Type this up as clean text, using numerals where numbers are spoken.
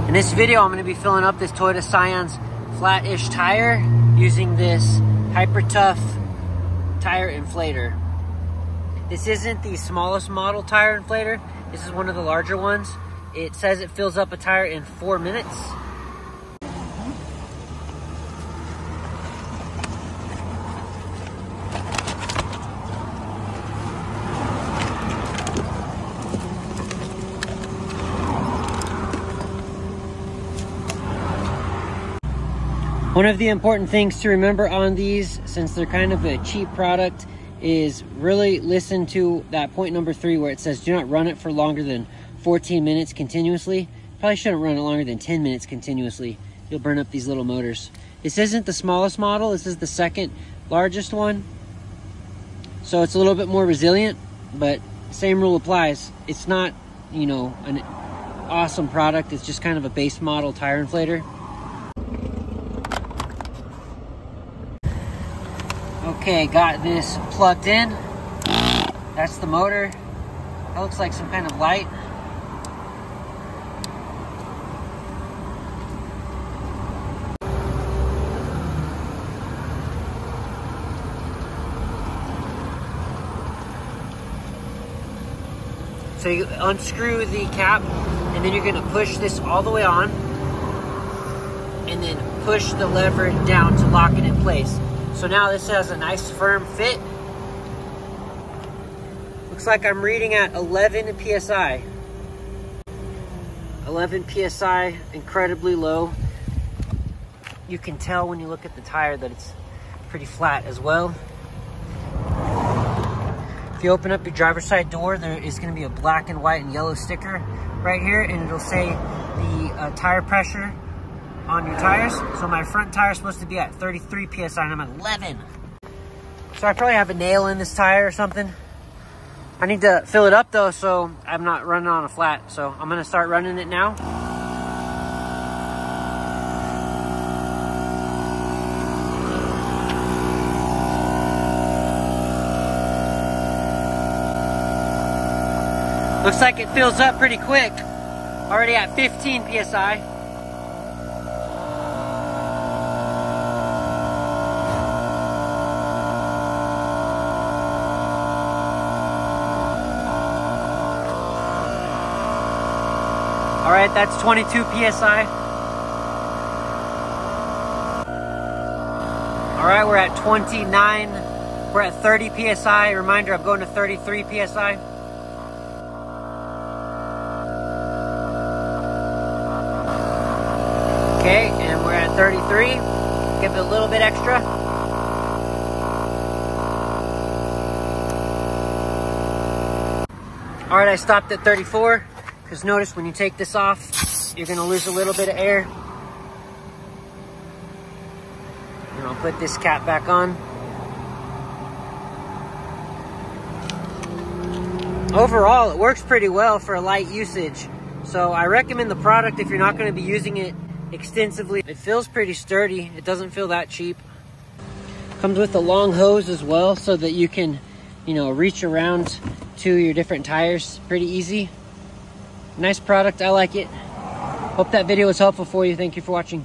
In this video, I'm going to be filling up this Toyota Scion's flat-ish tire using this Hyper Tough tire inflator. This isn't the smallest model tire inflator. This is one of the larger ones. It says it fills up a tire in 4 minutes. One of the important things to remember on these, since they're kind of a cheap product, is really listen to that point number 3 where it says do not run it for longer than 14 minutes continuously. Probably shouldn't run it longer than 10 minutes continuously. You'll burn up these little motors. This isn't the smallest model. This is the second largest one. So it's a little bit more resilient, but same rule applies. It's not, you know, an awesome product. It's just kind of a base model tire inflator. Okay, got this plugged in. That's the motor. That looks like some kind of light. So you unscrew the cap, and then you're gonna push this all the way on, and then push the lever down to lock it in place. So now this has a nice firm fit. Looks like I'm reading at 11 PSI. 11 PSI, incredibly low. You can tell when you look at the tire that it's pretty flat as well. If you open up your driver's side door, there is going to be a black and white and yellow sticker right here, and it'll say the tire pressure on your tires. So my front tire is supposed to be at 33 PSI and I'm at 11. So I probably have a nail in this tire or something. I need to fill it up though, so I'm not running on a flat. So I'm gonna start running it now. Looks like it fills up pretty quick. Already at 15 PSI. All right, that's 22 PSI. All right, we're at 29. We're at 30 PSI. Reminder, I'm going to 33 PSI. Okay, and we're at 33. Give it a little bit extra. All right, I stopped at 34. Because notice when you take this off, you're going to lose a little bit of air. And I'll put this cap back on. Overall, it works pretty well for a light usage. So I recommend the product if you're not going to be using it extensively. It feels pretty sturdy. It doesn't feel that cheap. Comes with a long hose as well so that you can, you know, reach around to your different tires pretty easy. Nice product, I like it. Hope that video was helpful for you. Thank you for watching.